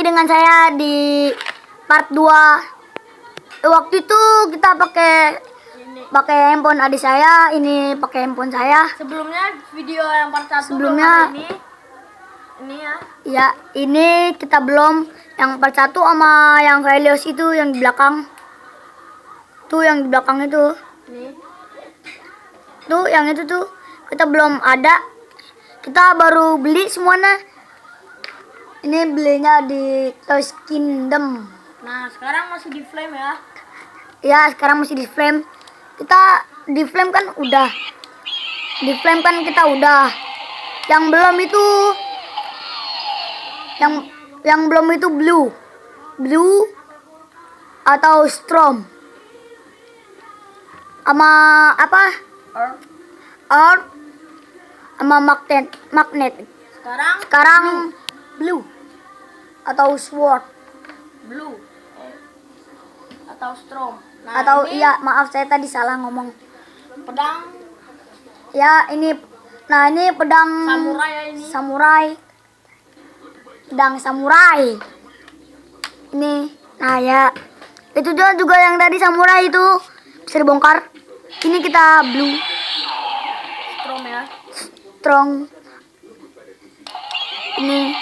dengan saya di part 2. Waktu itu kita pakai handphone adik saya, ini pakai handphone saya. Sebelumnya video yang part 1 Sebelumnya ini ya. Ya, ini kita belum yang part 1 sama yang Helios itu yang di belakang. Tuh yang di belakang itu. Ini. Tuh yang itu tuh kita belum ada. Kita baru beli semuanya. Ini belinya di Toys Kingdom. Nah, sekarang masih di flame ya. Ya, sekarang masih di flame. Kita di flame kan udah. Di flame kan kita udah. Yang belum itu yang belum itu blue. Blue atau storm. Sama apa? Earth sama magnet. Sekarang blue atau sword. Blue atau storm. Nah, Atau ini iya, maaf saya tadi salah ngomong. pedang Ya, ini pedang samurai ya ini. samurai. Pedang samurai. Ini. Nah, ya. Itu juga yang tadi samurai itu bisa dibongkar. Ini kita blue Storm ya. strong. Ini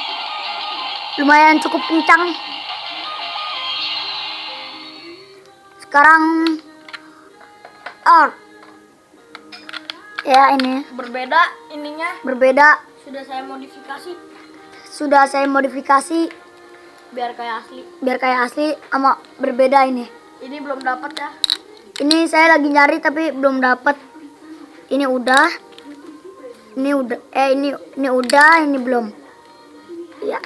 lumayan cukup kencang. Sekarang Earth. Ya, ini Berbeda ininya. berbeda. Sudah saya modifikasi Biar kayak asli sama berbeda ini. Ini belum dapat ya. Ini saya lagi nyari tapi belum dapat. Ini udah. Ini udah, ini belum. Ya.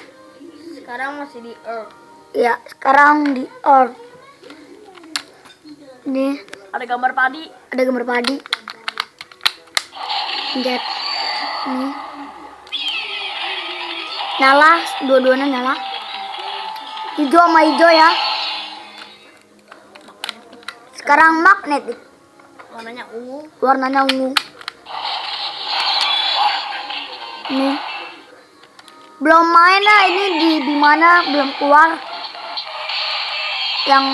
Sekarang masih di Earth. Ya, sekarang di Earth. Ini Ada gambar padi. ada gambar padi. Lihat. Ini. Nyala, dua-duanya nyala. Hijau sama hijau ya. Sekarang magnetik. Warnanya ungu. Warnanya ungu. Ini. Belum main lah ini di mana belum keluar. Yang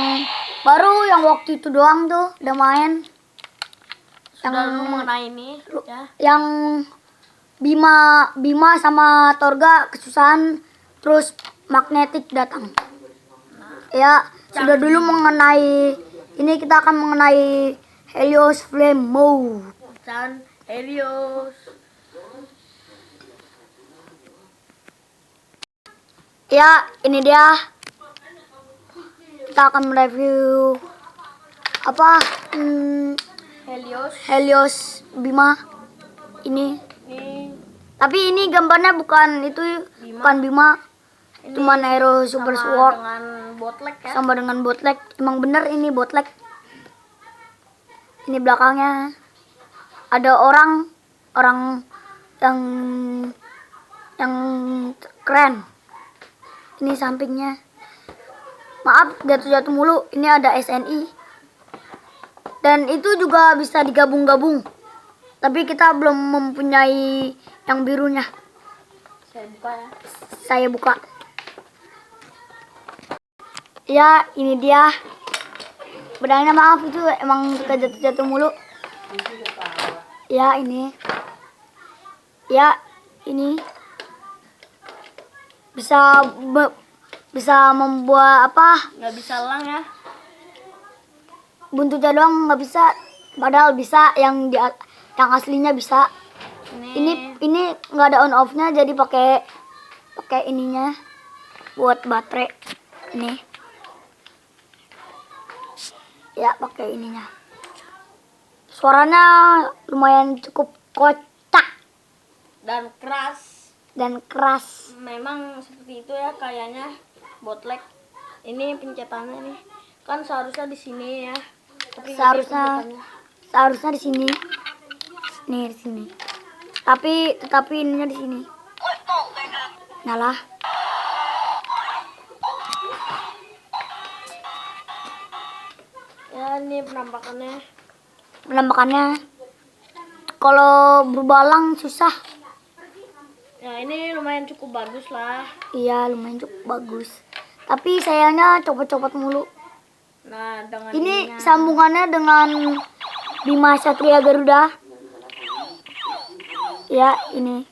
baru yang waktu itu doang tuh udah main. Sudah lu mengenai ini ya. Yang Bima sama Torga kesusahan terus magnetik datang. Ya, sudah dulu mengenai ini kita akan mengenai Helios Flame Mode. Dan Helios. Ya, ini dia. Kita akan mereview apa? Helios Bima ini. Tapi ini gambarnya bukan itu, bukan Bima. Cuman Hero Super Sword Dengan botlek ya. sama dengan botlek. Emang bener ini botlek. Ini belakangnya ada orang yang keren. Ini sampingnya. Maaf jatuh-jatuh mulu. Ini ada SNI. Dan itu juga bisa digabung-gabung. Tapi kita belum mempunyai yang birunya. Saya buka ya. Saya buka. Ya, ini dia. Pedangnya maaf itu emang suka jatuh-jatuh mulu. Ya, ini. Ya, ini. Bisa membuat apa? Nggak bisa lang ya. Buntutnya doang nggak bisa. Padahal bisa yang aslinya bisa. Ini nggak ada on off-nya jadi pakai ininya buat baterai. Ini. Ya, pakai ininya. Suaranya lumayan cukup kocak dan keras. memang seperti itu ya kayaknya botlek. Ini pencetannya nih. Kan seharusnya di sini ya. Tapi Seharusnya di sini. Nih, di sini. Tetapi ininya di sini. Nyala. Ya, ini penampakannya. Kalau berbalang susah. Ya, ini lumayan cukup bagus lah. Iya, lumayan cukup bagus. Tapi sayangnya copot-copot mulu. Nah, dengan Ini ininya. sambungannya dengan Bima Satria Garuda. Ya, ini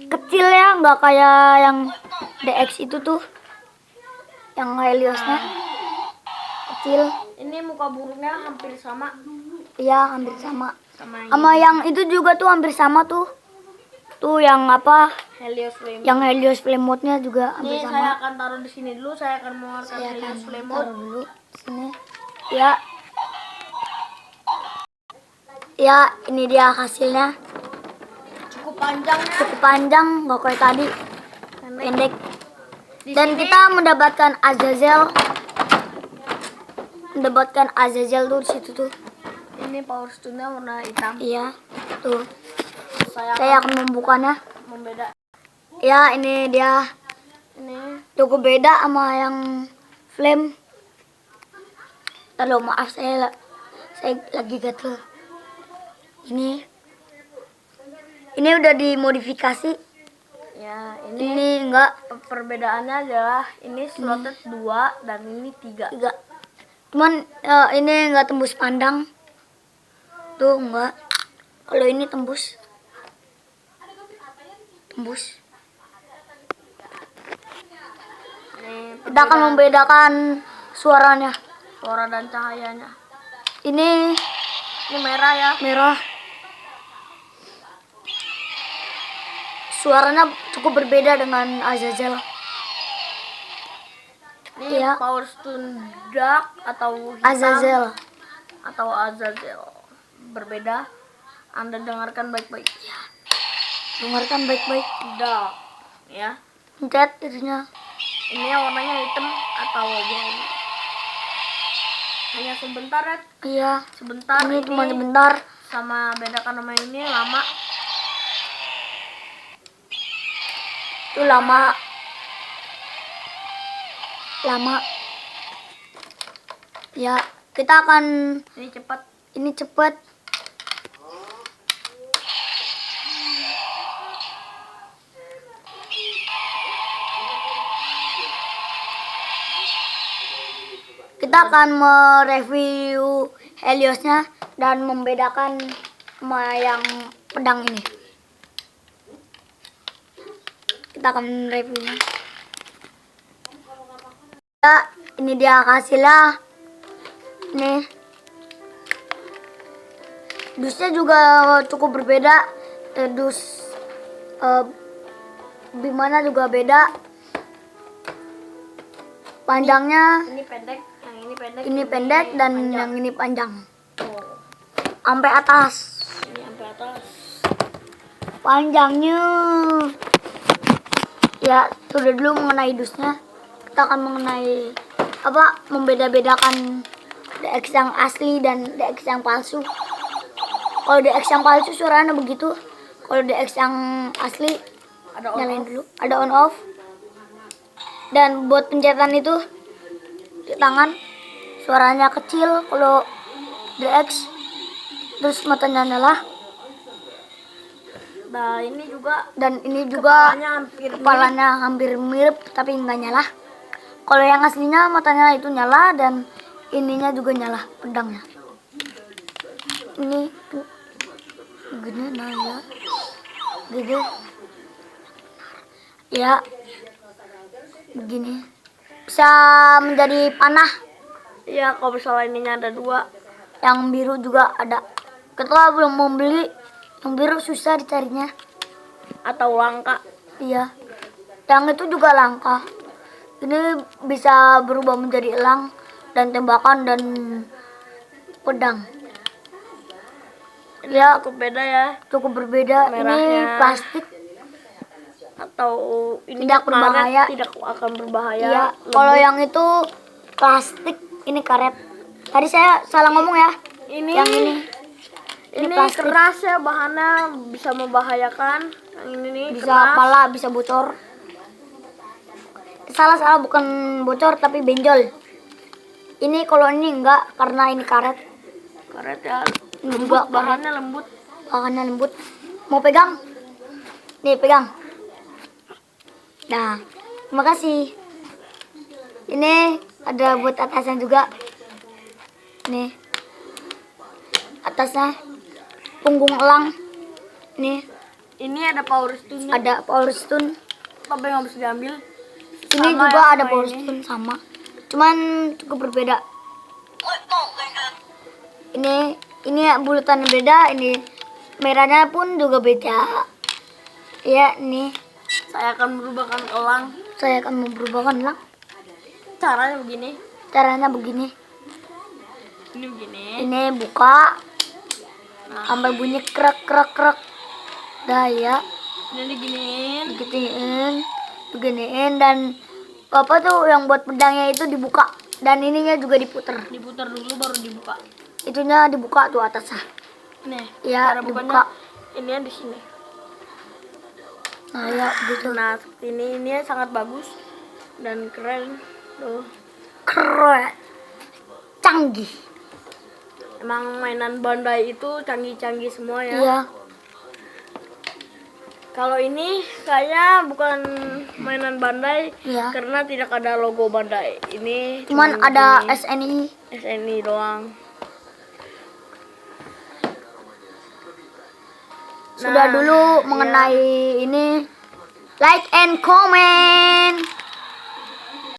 kecil ya, nggak kayak yang DX itu tuh, yang Heliosnya kecil. Ini muka burungnya hampir sama Iya, hampir sama. sama Sama yang itu juga tuh hampir sama tuh. Tuh yang apa? Helios Flame. Yang Helios Flame Mode-nya juga hampir Ini saya sama. akan taruh di sini dulu. Saya akan mengeluarkan Saya akan Helios Flame Mode. taruh dulu di sini. Ya. Ya, ini dia hasilnya. Cukup panjang ya. Cukup panjang, nggak kayak tadi. Pendek. Di Dan sini kita mendapatkan Azazel. Mendapatkan Azazel tuh di situ tuh. ini power stone-nya warna hitam. Iya, tuh. Saya Saya akan membukanya. membeda. Ya, ini dia. Ini Cukup beda sama yang flame. Kalau maaf saya lagi gatel. Ini udah dimodifikasi. ya Ini enggak perbedaannya adalah ini slotted 2 dan ini 3. enggak. Cuman ini enggak tembus pandang. Tuh enggak. Kalau ini tembus. Tembus. Ini Kita akan membedakan suaranya. suara dan cahayanya. Ini Ini merah ya. merah. Suaranya cukup berbeda dengan Azazel. Ini Iya. power stone dark atau hitam Azazel. atau Azazel. Berbeda. Anda dengarkan baik-baik. Dengarkan baik-baik. Dark ya. Pencet itunya. Ini warnanya hitam atau gold. Hanya sebentar ya. Iya. Sebentar Ini ini cuma sebentar. sama bedakan nama ini lama. Itu lama. Lama. Ya, kita akan Ini cepat. ini cepet. Kita akan mereview Heliosnya dan membedakan sama yang pedang ini. Kita akan reviewnya. Ya, ini dia hasilnya. Nih. Dusnya juga cukup berbeda. Dus Bimana juga beda. Panjangnya Ini pendek, yang ini pendek. ini pendek dan panjang. yang ini panjang. Oh, Sampai atas. ini sampai atas. Panjangnya ya sudah dulu mengenai dusnya. Kita akan mengenai membeda-bedakan DX yang asli dan DX yang palsu. Kalau DX yang palsu suaranya begitu. Kalau DX yang asli Ada on nyalain off. dulu, ada on off. Dan buat pencetan itu di tangan suaranya kecil kalau DX, terus matanya nyala. Nah, ini juga Dan ini juga kepalanya hampir mirip. kepalanya hampir mirip tapi nggak nyala. Kalau yang aslinya matanya itu nyala dan ininya juga nyala pedangnya. Ini gede naya, gede. Ya, begini bisa menjadi panah. Iya, kalau misalnya ininya ada 2. Yang biru juga ada. Kita belum membeli. Yang biru susah dicarinya. Atau langka. Iya. Yang itu juga langka. Ini bisa berubah menjadi elang dan tembakan dan pedang. Ya, Cukup beda ya. cukup berbeda. Ini Merahnya. plastik. Atau ini Tidak berbahaya. tidak akan berbahaya. Iya. Lembut. Kalau yang itu plastik, ini karet. Tadi saya salah ngomong ya. ini Yang ini plastik. keras ya, bahannya bisa membahayakan. Yang ini nih Bisa keras. pala, bisa bocor. Salah bukan bocor tapi benjol. Ini kalau ini enggak karena ini karet. Karet ya. Ini Lembut, juga bahannya lembut. bahannya lembut. Mau pegang? Nih pegang. Nah, terima kasih. Ini ada buat atasnya juga. Nih. Atasnya punggung elang. Nih, Ini ada power stone. ada power stone. Tapi nggak bisa diambil. Ini Sama juga ya ada sama power ini. stone sama. Cuman cukup berbeda. Ini bulutan beda, ini merahnya pun juga beda. Ya, nih Saya akan merubahkan elang. saya akan memperubahkan elang. Caranya begini. Caranya begini. Ini begini. Ini buka sampai bunyi krek krek krek. Dah ya, Ini diginiin. beginiin dan apa tuh yang buat pedangnya itu dibuka dan ininya juga diputer. Diputar dulu baru dibuka. Itunya dibuka tuh atasnya. Nih, Ya, cara bukanya dibuka. ini di sini. Nah, ya gitu. Nah, seperti ini sangat bagus dan keren. Tuh, Keren. Canggih. emang mainan Bandai itu canggih-canggih semua ya. Iya. Kalau ini kayaknya bukan mainan Bandai Iya. karena tidak ada logo Bandai. Ini Cuman cuman ada begini, SNI. SNI doang. Sudah Nah, dulu iya. mengenai ini. Like and comment.